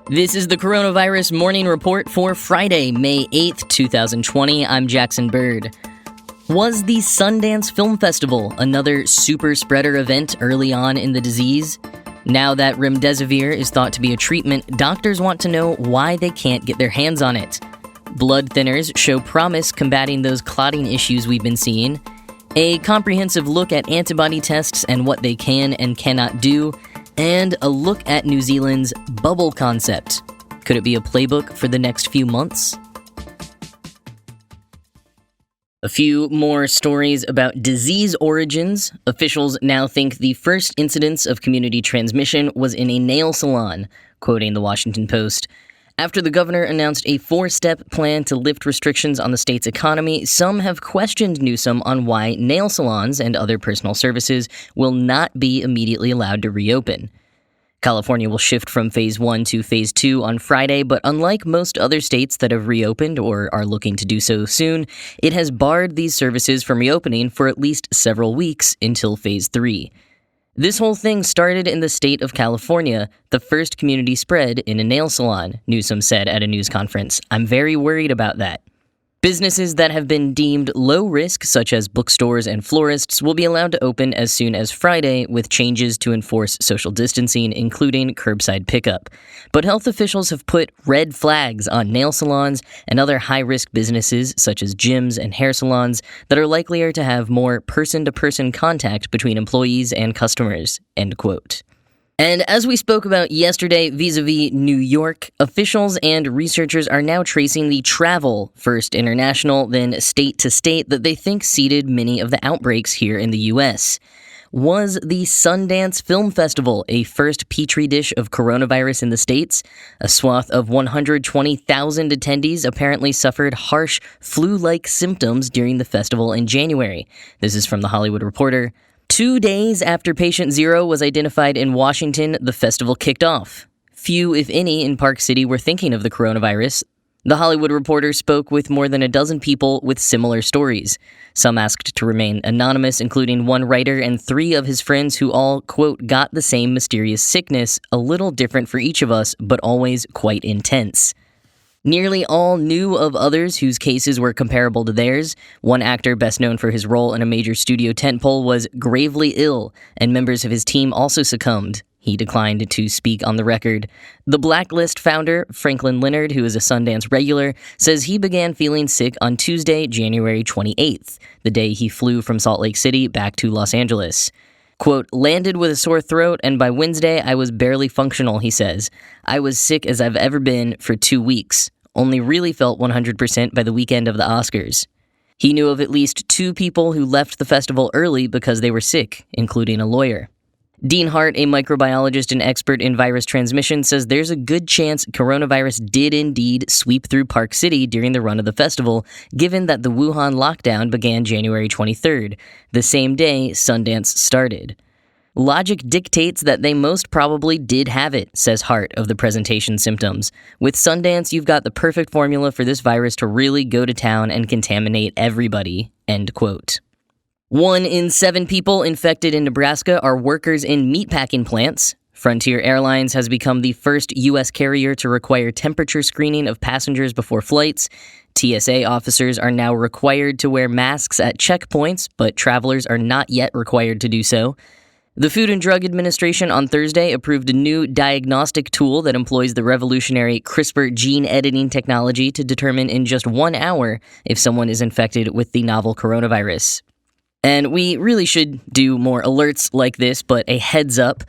This is the Coronavirus Morning Report for Friday, May 8th, 2020. I'm Jackson Bird. Was the Sundance Film Festival another super spreader event early on in the disease? Now that remdesivir is thought to be a treatment, doctors want to know why they can't get their hands on it. Blood thinners show promise combating those clotting issues we've been seeing. A comprehensive look at antibody tests and what they can and cannot do. And a look at New Zealand's bubble concept. Could it be a playbook for the next few months? A few more stories about disease origins. Officials now think the first incidence of community transmission was in a nail salon, quoting the Washington Post. After the governor announced a 4-step plan to lift restrictions on the state's economy, some have questioned Newsom on why nail salons and other personal services will not be immediately allowed to reopen. California will shift from Phase 1 to Phase 2 on Friday, but unlike most other states that have reopened or are looking to do so soon, it has barred these services from reopening for at least several weeks until Phase 3. This whole thing started in the state of California, the first community spread in a nail salon, Newsom said at a news conference. I'm very worried about that. Businesses that have been deemed low risk, such as bookstores and florists, will be allowed to open as soon as Friday with changes to enforce social distancing, including curbside pickup. But health officials have put red flags on nail salons and other high-risk businesses, such as gyms and hair salons, that are likelier to have more person-to-person contact between employees and customers, end quote. And as we spoke about yesterday vis-a-vis New York, officials and researchers are now tracing the travel, first international, then state to state, that they think seeded many of the outbreaks here in the U.S. Was the Sundance Film Festival a first petri dish of coronavirus in the States? A swath of 120,000 attendees apparently suffered harsh flu-like symptoms during the festival in January. This is from The Hollywood Reporter. 2 days after patient 0 was identified in Washington, the festival kicked off. Few, if any, in Park City were thinking of the coronavirus. The Hollywood Reporter spoke with more than a dozen people with similar stories. Some asked to remain anonymous, including one writer and 3 of his friends who all, quote, got the same mysterious sickness, a little different for each of us, but always quite intense. Nearly all knew of others whose cases were comparable to theirs. One actor best known for his role in a major studio tentpole was gravely ill, and members of his team also succumbed. He declined to speak on the record. The Blacklist founder, Franklin Leonard, who is a Sundance regular, says he began feeling sick on Tuesday, January 28th, the day he flew from Salt Lake City back to Los Angeles. Quote, landed with a sore throat, and by Wednesday I was barely functional, he says. I was sick as I've ever been for 2 weeks. Only really felt 100% by the weekend of the Oscars. He knew of at least 2 people who left the festival early because they were sick, including a lawyer. Dean Hart, a microbiologist and expert in virus transmission, says there's a good chance coronavirus did indeed sweep through Park City during the run of the festival, given that the Wuhan lockdown began January 23rd, the same day Sundance started. Logic dictates that they most probably did have it, says Hart of the presentation symptoms. With Sundance, you've got the perfect formula for this virus to really go to town and contaminate everybody, end quote. 1 in 7 people infected in Nebraska are workers in meatpacking plants. Frontier Airlines has become the first U.S. carrier to require temperature screening of passengers before flights. TSA officers are now required to wear masks at checkpoints, but travelers are not yet required to do so. The Food and Drug Administration on Thursday approved a new diagnostic tool that employs the revolutionary CRISPR gene editing technology to determine in just 1 hour if someone is infected with the novel coronavirus. And we really should do more alerts like this, but a heads up.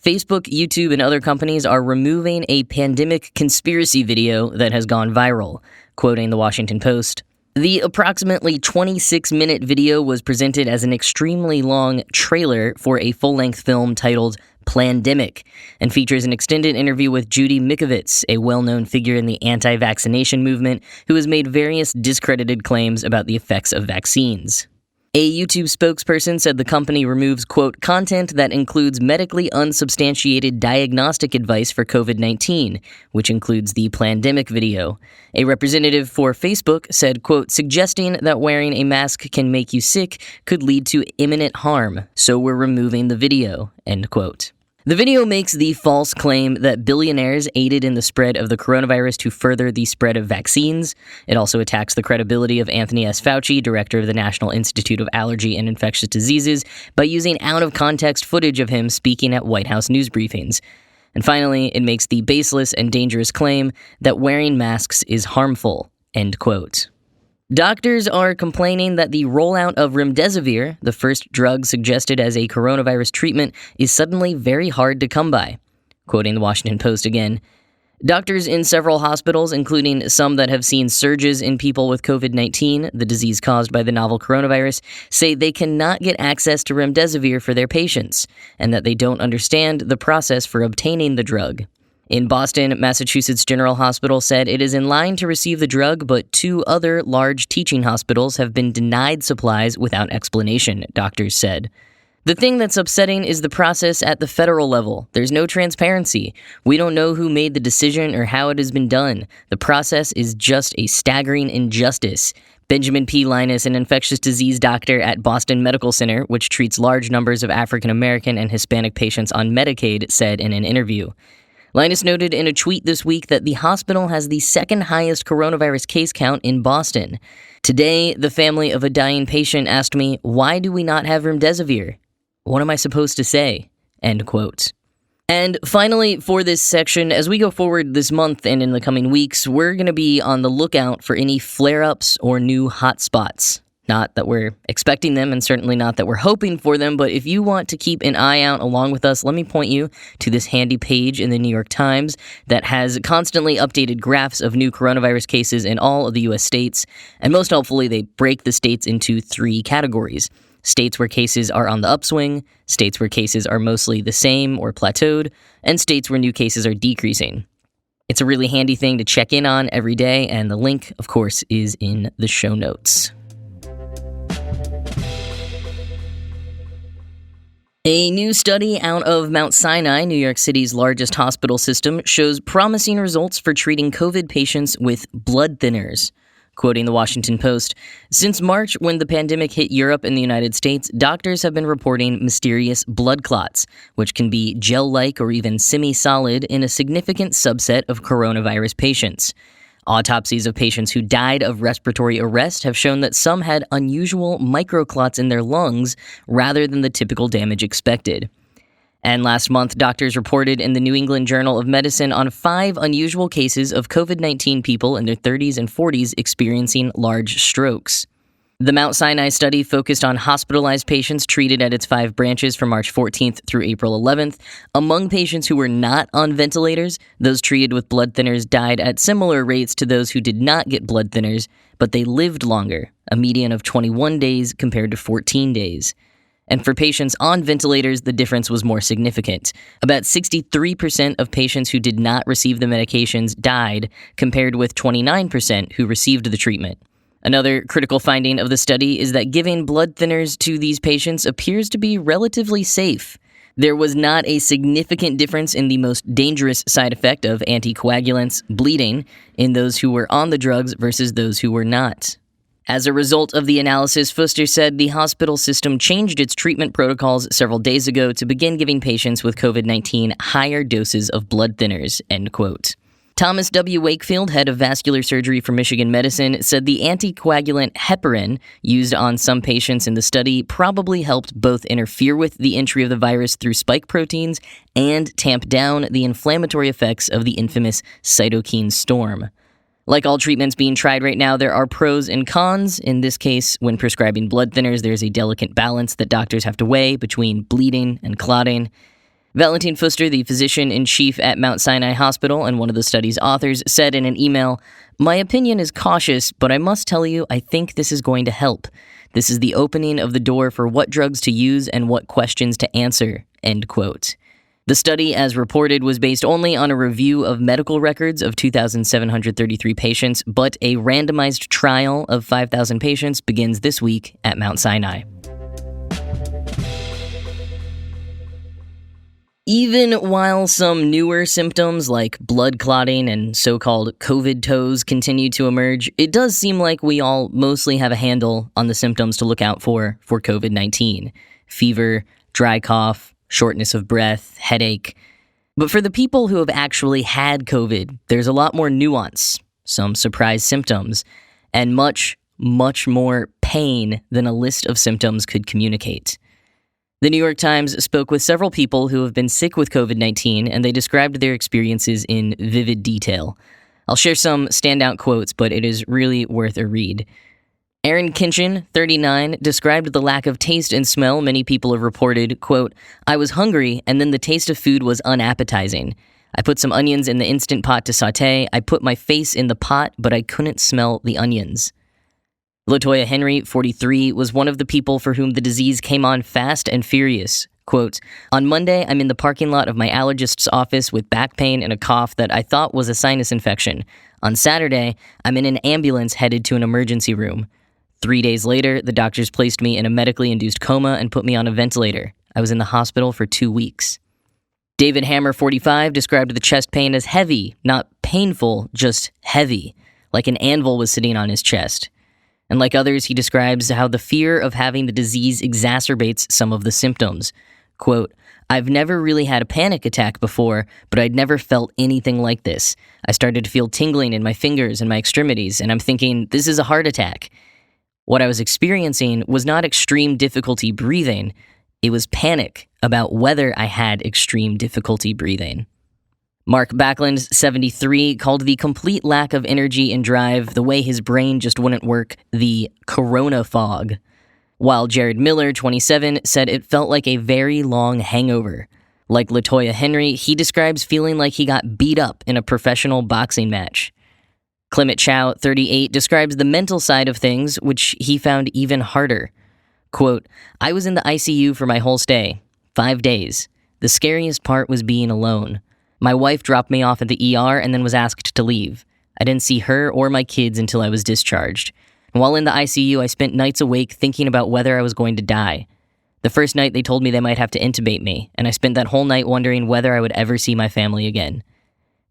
Facebook, YouTube, and other companies are removing a Plandemic conspiracy video that has gone viral, quoting the Washington Post. The approximately 26-minute video was presented as an extremely long trailer for a full-length film titled Plandemic, and features an extended interview with Judy Mikovits, a well-known figure in the anti-vaccination movement, who has made various discredited claims about the effects of vaccines. A YouTube spokesperson said the company removes, quote, content that includes medically unsubstantiated diagnostic advice for COVID-19, which includes the Plandemic video. A representative for Facebook said, quote, suggesting that wearing a mask can make you sick could lead to imminent harm, so we're removing the video, end quote. The video makes the false claim that billionaires aided in the spread of the coronavirus to further the spread of vaccines. It also attacks the credibility of Anthony S. Fauci, director of the National Institute of Allergy and Infectious Diseases, by using out-of-context footage of him speaking at White House news briefings. And finally, it makes the baseless and dangerous claim that wearing masks is harmful, end quote. Doctors are complaining that the rollout of remdesivir, the first drug suggested as a coronavirus treatment, is suddenly very hard to come by. Quoting the Washington Post again, doctors in several hospitals, including some that have seen surges in people with COVID-19, the disease caused by the novel coronavirus, say they cannot get access to remdesivir for their patients, and that they don't understand the process for obtaining the drug. In Boston, Massachusetts General Hospital said it is in line to receive the drug, but 2 other large teaching hospitals have been denied supplies without explanation, doctors said. The thing that's upsetting is the process at the federal level. There's no transparency. We don't know who made the decision or how it has been done. The process is just a staggering injustice. Benjamin P. Linus, an infectious disease doctor at Boston Medical Center, which treats large numbers of African American and Hispanic patients on Medicaid, said in an interview. Linus noted in a tweet this week that the hospital has the second highest coronavirus case count in Boston. Today, the family of a dying patient asked me, "Why do we not have remdesivir? What am I supposed to say?" End quote. And finally, for this section, as we go forward this month and in the coming weeks, we're going to be on the lookout for any flare-ups or new hotspots. Not that we're expecting them, and certainly not that we're hoping for them, but if you want to keep an eye out along with us, let me point you to this handy page in the New York Times that has constantly updated graphs of new coronavirus cases in all of the U.S. states, and most helpfully, they break the states into 3 categories. States where cases are on the upswing, states where cases are mostly the same or plateaued, and states where new cases are decreasing. It's a really handy thing to check in on every day, and the link, of course, is in the show notes. A new study out of Mount Sinai, New York City's largest hospital system, shows promising results for treating COVID patients with blood thinners. Quoting the Washington Post, since March, when the pandemic hit Europe and the United States, doctors have been reporting mysterious blood clots, which can be gel-like or even semi-solid in a significant subset of coronavirus patients. Autopsies of patients who died of respiratory arrest have shown that some had unusual microclots in their lungs rather than the typical damage expected. And last month, doctors reported in the New England Journal of Medicine on 5 unusual cases of COVID-19 people in their 30s and 40s experiencing large strokes. The Mount Sinai study focused on hospitalized patients treated at its 5 branches from March 14th through April 11th. Among patients who were not on ventilators, those treated with blood thinners died at similar rates to those who did not get blood thinners, but they lived longer, a median of 21 days compared to 14 days. And for patients on ventilators, the difference was more significant. About 63% of patients who did not receive the medications died, compared with 29% who received the treatment. Another critical finding of the study is that giving blood thinners to these patients appears to be relatively safe. There was not a significant difference in the most dangerous side effect of anticoagulants, bleeding, in those who were on the drugs versus those who were not. As a result of the analysis, Fuster said the hospital system changed its treatment protocols several days ago to begin giving patients with COVID-19 higher doses of blood thinners, end quote. Thomas W. Wakefield, head of vascular surgery for Michigan Medicine, said the anticoagulant heparin used on some patients in the study probably helped both interfere with the entry of the virus through spike proteins and tamp down the inflammatory effects of the infamous cytokine storm. Like all treatments being tried right now, there are pros and cons. In this case, when prescribing blood thinners, there's a delicate balance that doctors have to weigh between bleeding and clotting. Valentin Fuster, the physician-in-chief at Mount Sinai Hospital and one of the study's authors, said in an email, "My opinion is cautious, but I must tell you I think this is going to help. This is the opening of the door for what drugs to use and what questions to answer," end quote. The study, as reported, was based only on a review of medical records of 2,733 patients, but a randomized trial of 5,000 patients begins this week at Mount Sinai. Even while some newer symptoms like blood clotting and so-called COVID toes continue to emerge, it does seem like we all mostly have a handle on the symptoms to look out for COVID-19. Fever, dry cough, shortness of breath, headache. But for the people who have actually had COVID, there's a lot more nuance, some surprise symptoms, and much, much more pain than a list of symptoms could communicate. The New York Times spoke with several people who have been sick with COVID-19, and they described their experiences in vivid detail. I'll share some standout quotes, but it is really worth a read. Aaron Kinchin, 39, described the lack of taste and smell many people have reported, quote, "I was hungry, and then the taste of food was unappetizing. I put some onions in the Instant Pot to saute. I put my face in the pot, but I couldn't smell the onions." LaToya Henry, 43, was one of the people for whom the disease came on fast and furious. Quote, "On Monday, I'm in the parking lot of my allergist's office with back pain and a cough that I thought was a sinus infection. On Saturday, I'm in an ambulance headed to an emergency room. 3 days later, the doctors placed me in a medically induced coma and put me on a ventilator. I was in the hospital for 2 weeks." David Hammer, 45, described the chest pain as heavy, not painful, just heavy, like an anvil was sitting on his chest. And like others, he describes how the fear of having the disease exacerbates some of the symptoms. Quote, "I've never really had a panic attack before, but I'd never felt anything like this. I started to feel tingling in my fingers and my extremities, and I'm thinking, this is a heart attack. What I was experiencing was not extreme difficulty breathing. It was panic about whether I had extreme difficulty breathing." Mark Backlund, 73, called the complete lack of energy and drive, the way his brain just wouldn't work, the corona fog. While Jared Miller, 27, said it felt like a very long hangover. Like LaToya Henry, he describes feeling like he got beat up in a professional boxing match. Clement Chow, 38, describes the mental side of things, which he found even harder. Quote, "I was in the ICU for my whole stay, 5 days. The scariest part was being alone. My wife dropped me off at the ER and then was asked to leave. I didn't see her or my kids until I was discharged. And while in the ICU, I spent nights awake thinking about whether I was going to die. The first night they told me they might have to intubate me, and I spent that whole night wondering whether I would ever see my family again.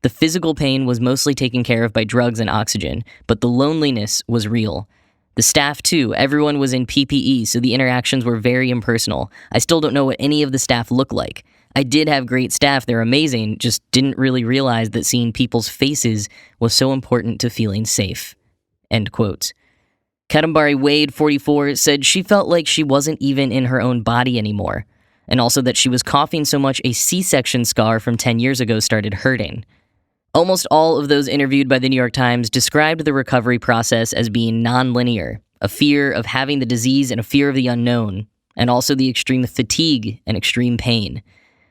The physical pain was mostly taken care of by drugs and oxygen, but the loneliness was real. The staff, too, everyone was in PPE, so the interactions were very impersonal. I still don't know what any of the staff look like. I did have great staff, they're amazing, just didn't really realize that seeing people's faces was so important to feeling safe." End quote. Kadambari Wade, 44, said she felt like she wasn't even in her own body anymore, and also that she was coughing so much a C-section scar from 10 years ago started hurting. Almost all of those interviewed by the New York Times described the recovery process as being non-linear, a fear of having the disease and a fear of the unknown, and also the extreme fatigue and extreme pain.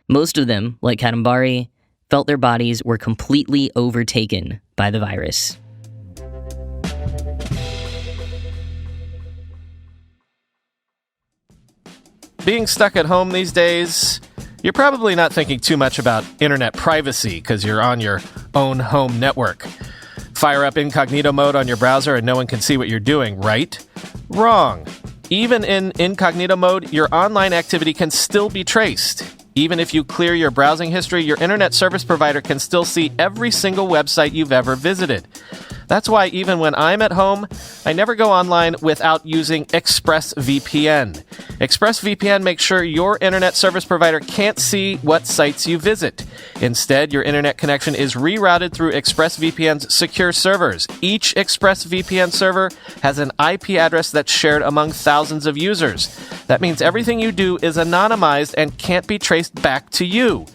Most of them, like Kadambari, felt their bodies were completely overtaken by the virus. Being stuck at home these days, you're probably not thinking too much about internet privacy because you're on your own home network. Fire up incognito mode on your browser and no one can see what you're doing, right? Wrong. Even in incognito mode, your online activity can still be traced. Even if you clear your browsing history, your internet service provider can still see every single website you've ever visited. That's why even when I'm at home, I never go online without using ExpressVPN. ExpressVPN makes sure your internet service provider can't see what sites you visit. Instead, your internet connection is rerouted through ExpressVPN's secure servers. Each ExpressVPN server has an IP address that's shared among thousands of users. That means everything you do is anonymized and can't be traced back to you.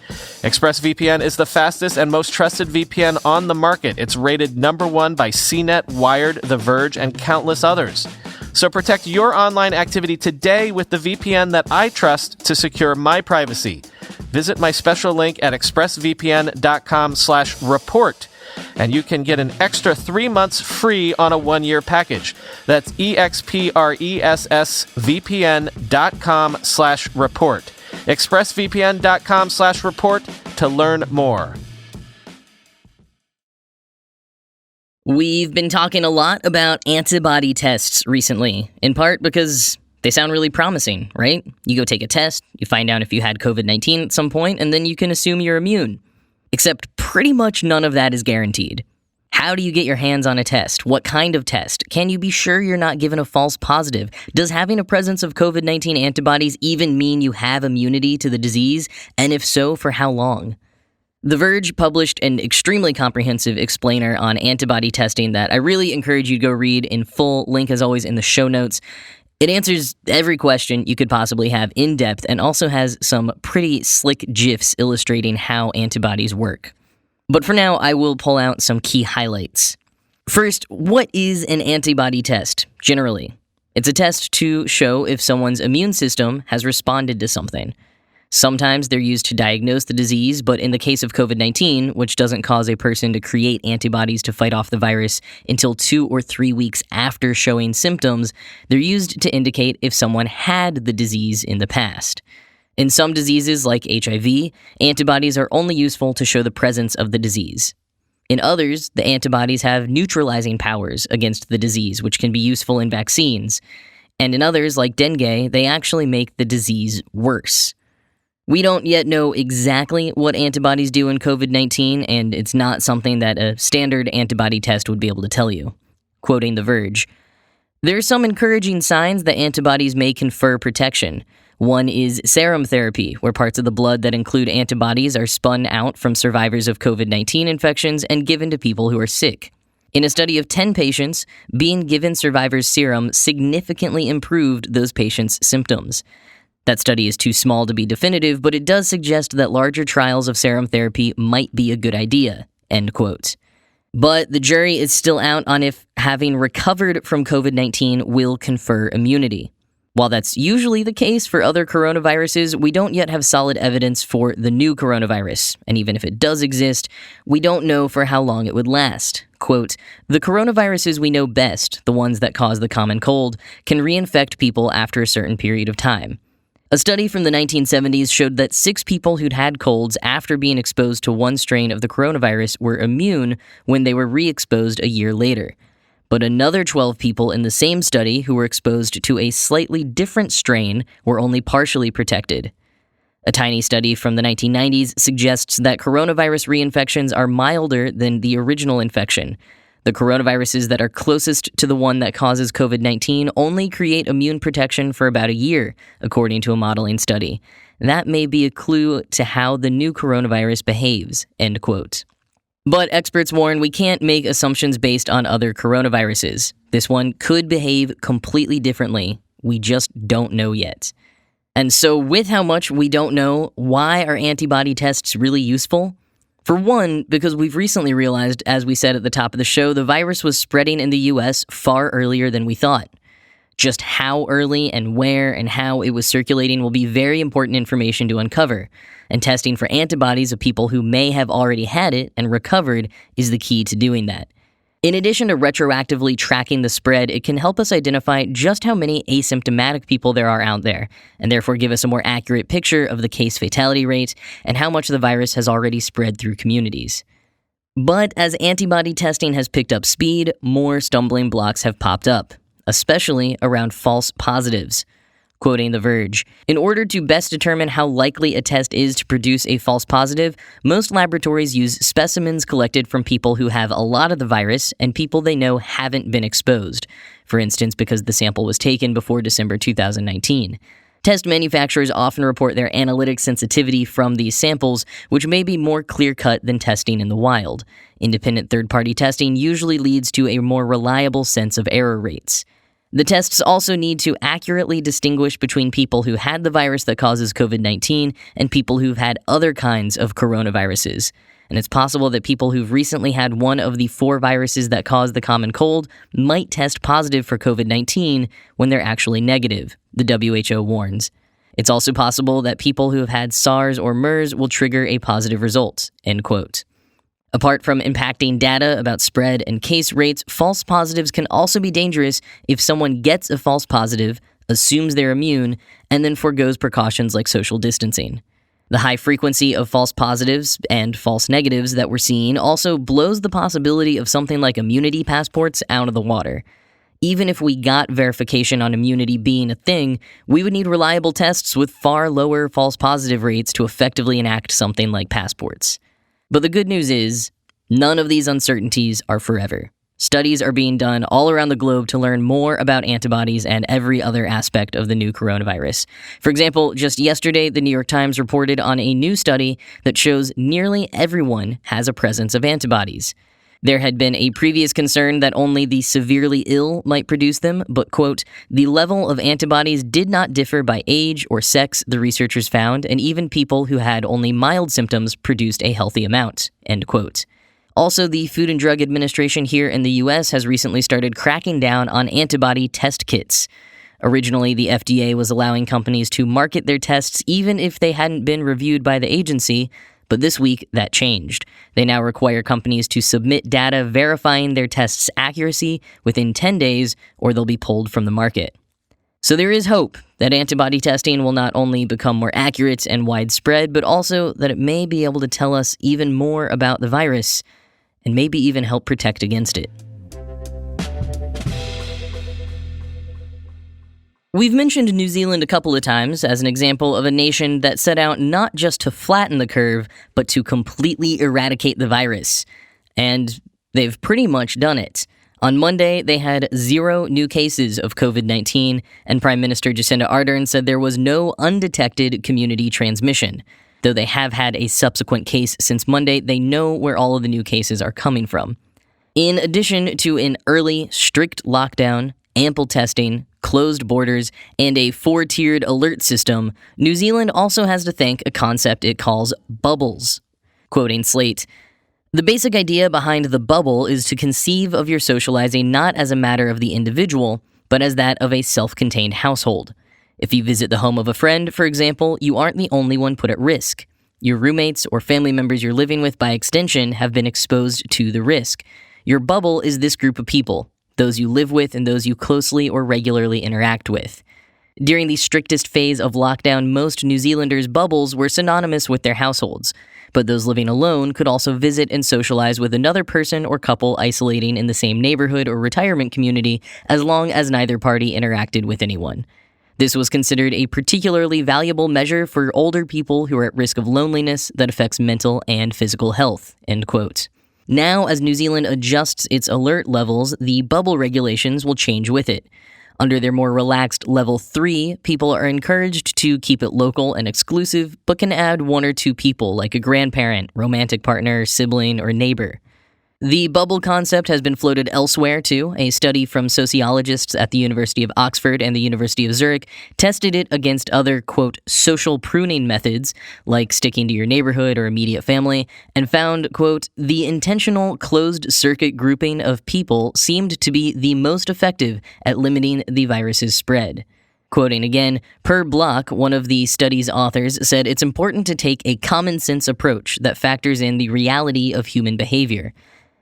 ExpressVPN is the fastest and most trusted VPN on the market. It's rated #1 by CNET, Wired, The Verge, and countless others. So protect your online activity today with the VPN that I trust to secure my privacy. Visit my special link at expressvpn.com/report, and you can get an extra 3 months free on a 1-year package. That's expressvpn.com/report. expressvpn.com/report to learn more. We've been talking a lot about antibody tests recently, in part because they sound really promising, right? You go take a test, you find out if you had COVID-19 at some point, and then you can assume you're immune. Except pretty much none of that is guaranteed. How do you get your hands on a test? What kind of test? Can you be sure you're not given a false positive? Does having a presence of COVID-19 antibodies even mean you have immunity to the disease? And if so, for how long? The Verge published an extremely comprehensive explainer on antibody testing that I really encourage you to go read in full. Link as always in the show notes. It answers every question you could possibly have in depth and also has some pretty slick GIFs illustrating how antibodies work. But for now, I will pull out some key highlights. First, what is an antibody test, generally? It's a test to show if someone's immune system has responded to something. Sometimes they're used to diagnose the disease, but in the case of COVID-19, which doesn't cause a person to create antibodies to fight off the virus until 2 or 3 weeks after showing symptoms, they're used to indicate if someone had the disease in the past. In some diseases, like HIV, antibodies are only useful to show the presence of the disease. In others, the antibodies have neutralizing powers against the disease, which can be useful in vaccines. And in others, like dengue, they actually make the disease worse. We don't yet know exactly what antibodies do in COVID-19, and it's not something that a standard antibody test would be able to tell you. Quoting The Verge, "There are some encouraging signs that antibodies may confer protection. One is Saram Therapy, where parts of the blood that include antibodies are spun out from survivors of COVID-19 infections and given to people who are sick. In a study of 10 patients, being given survivors' serum significantly improved those patients' symptoms. That study is too small to be definitive, but it does suggest that larger trials of serum therapy might be a good idea." End quote. But the jury is still out on if having recovered from COVID-19 will confer immunity. While that's usually the case for other coronaviruses, we don't yet have solid evidence for the new coronavirus, and even if it does exist, we don't know for how long it would last. Quote, "The coronaviruses we know best, the ones that cause the common cold, can reinfect people after a certain period of time. A study from the 1970s showed that 6 people who'd had colds after being exposed to one strain of the coronavirus were immune when they were re-exposed a year later. But another 12 people in the same study who were exposed to a slightly different strain were only partially protected. A tiny study from the 1990s suggests that coronavirus reinfections are milder than the original infection. The coronaviruses that are closest to the one that causes COVID-19 only create immune protection for about a year, according to a modeling study. That may be a clue to how the new coronavirus behaves." End quote. But experts warn we can't make assumptions based on other coronaviruses. This one could behave completely differently. We just don't know yet. And so with how much we don't know, why are antibody tests really useful? For one, because we've recently realized, as we said at the top of the show, the virus was spreading in the US far earlier than we thought. Just how early and where and how it was circulating will be very important information to uncover, and testing for antibodies of people who may have already had it and recovered is the key to doing that. In addition to retroactively tracking the spread, it can help us identify just how many asymptomatic people there are out there, and therefore give us a more accurate picture of the case fatality rate and how much the virus has already spread through communities. But as antibody testing has picked up speed, more stumbling blocks have popped up, especially around false positives. Quoting The Verge, "In order to best determine how likely a test is to produce a false positive, most laboratories use specimens collected from people who have a lot of the virus and people they know haven't been exposed, for instance because the sample was taken before December 2019. Test manufacturers often report their analytic sensitivity from these samples, which may be more clear-cut than testing in the wild. Independent third-party testing usually leads to a more reliable sense of error rates. The tests also need to accurately distinguish between people who had the virus that causes COVID-19 and people who've had other kinds of coronaviruses. And it's possible that people who've recently had one of the 4 viruses that cause the common cold might test positive for COVID-19 when they're actually negative, the WHO warns. It's also possible that people who have had SARS or MERS will trigger a positive result." End quote. Apart from impacting data about spread and case rates, false positives can also be dangerous if someone gets a false positive, assumes they're immune, and then forgoes precautions like social distancing. The high frequency of false positives and false negatives that we're seeing also blows the possibility of something like immunity passports out of the water. Even if we got verification on immunity being a thing, we would need reliable tests with far lower false positive rates to effectively enact something like passports. But the good news is, None of these uncertainties are forever. Studies are being done all around the globe to learn more about antibodies and every other aspect of the new coronavirus. For example, just yesterday, the New York Times reported on a new study that shows nearly everyone has a presence of antibodies. There had been a previous concern that only the severely ill might produce them, but, quote, the level of antibodies did not differ by age or sex, the researchers found, and even people who had only mild symptoms produced a healthy amount, end quote. Also, the Food and Drug Administration here in the U.S. has recently started cracking down on antibody test kits. Originally, the FDA was allowing companies to market their tests even if they hadn't been reviewed by the agency, but this week that changed. They now require companies to submit data verifying their tests' accuracy within 10 days, or they'll be pulled from the market. So there is hope that antibody testing will not only become more accurate and widespread, but also that it may be able to tell us even more about the virus, and maybe even help protect against it. We've mentioned New Zealand a couple of times as an example of a nation that set out not just to flatten the curve, but to completely eradicate the virus. And they've pretty much done it. On Monday, they had 0 new cases of COVID-19, and Prime Minister Jacinda Ardern said there was no undetected community transmission. Though they have had a subsequent case since Monday, they know where all of the new cases are coming from. In addition to an early, strict lockdown, ample testing, closed borders, and a 4-tiered alert system, New Zealand also has to thank a concept it calls bubbles. Quoting Slate, the basic idea behind the bubble is to conceive of your socializing not as a matter of the individual, but as that of a self-contained household. If you visit the home of a friend, for example, you aren't the only one put at risk. Your roommates or family members you're living with by extension have been exposed to the risk. Your bubble is this group of people, those you live with and those you closely or regularly interact with. During the strictest phase of lockdown, most New Zealanders' bubbles were synonymous with their households, but those living alone could also visit and socialize with another person or couple isolating in the same neighborhood or retirement community as long as neither party interacted with anyone. This was considered a particularly valuable measure for older people who are at risk of loneliness that affects mental and physical health, end quote. Now, as New Zealand adjusts its alert levels, the bubble regulations will change with it. Under their more relaxed Level 3, people are encouraged to keep it local and exclusive, but can add 1 or 2 people like a grandparent, romantic partner, sibling, or neighbor. The bubble concept has been floated elsewhere, too. A study from sociologists at the University of Oxford and the University of Zurich tested it against other, quote, social pruning methods, like sticking to your neighborhood or immediate family, and found, quote, the intentional closed-circuit grouping of people seemed to be the most effective at limiting the virus's spread. Quoting again, Per Block, one of the study's authors, said it's important to take a common-sense approach that factors in the reality of human behavior.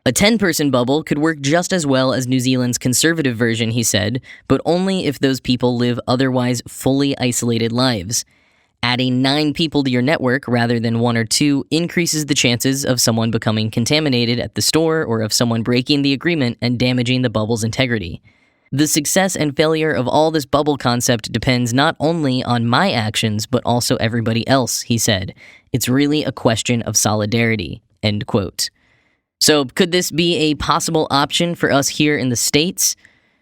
A 10-person bubble could work just as well as New Zealand's conservative version, he said, but only if those people live otherwise fully isolated lives. Adding 9 people to your network rather than 1 or 2 increases the chances of someone becoming contaminated at the store or of someone breaking the agreement and damaging the bubble's integrity. The success and failure of all this bubble concept depends not only on my actions, but also everybody else, he said. It's really a question of solidarity, end quote. So could this be a possible option for us here in the States?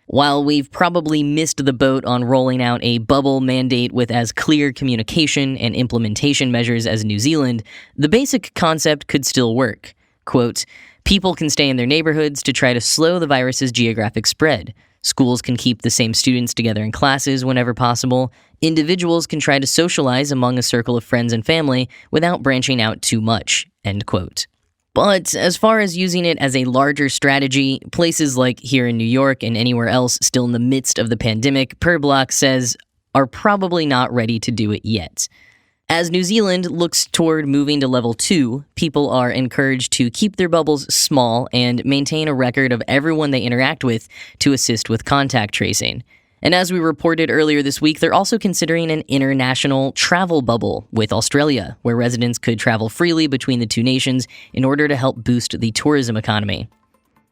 While we've probably missed the boat on rolling out a bubble mandate with as clear communication and implementation measures as New Zealand, the basic concept could still work. Quote, people can stay in their neighborhoods to try to slow the virus's geographic spread. Schools can keep the same students together in classes whenever possible. Individuals can try to socialize among a circle of friends and family without branching out too much, end quote. But as far as using it as a larger strategy, places like here in New York and anywhere else still in the midst of the pandemic, Per Block says, are probably not ready to do it yet. As New Zealand looks toward moving to Level 2, people are encouraged to keep their bubbles small and maintain a record of everyone they interact with to assist with contact tracing. And as we reported earlier this week, they're also considering an international travel bubble with Australia, where residents could travel freely between the two nations in order to help boost the tourism economy.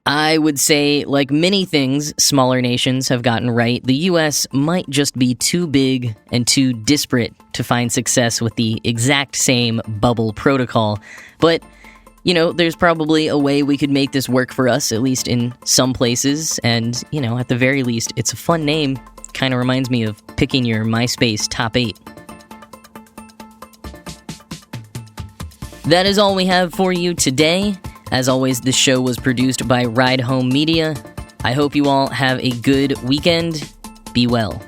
I would say, like many things smaller nations have gotten right, the US might just be too big and too disparate to find success with the exact same bubble protocol. But there's probably a way we could make this work for us, at least in some places. And, at the very least, it's a fun name. Kind of reminds me of picking your MySpace top 8. That is all we have for you today. As always, this show was produced by Ride Home Media. I hope you all have a good weekend. Be well.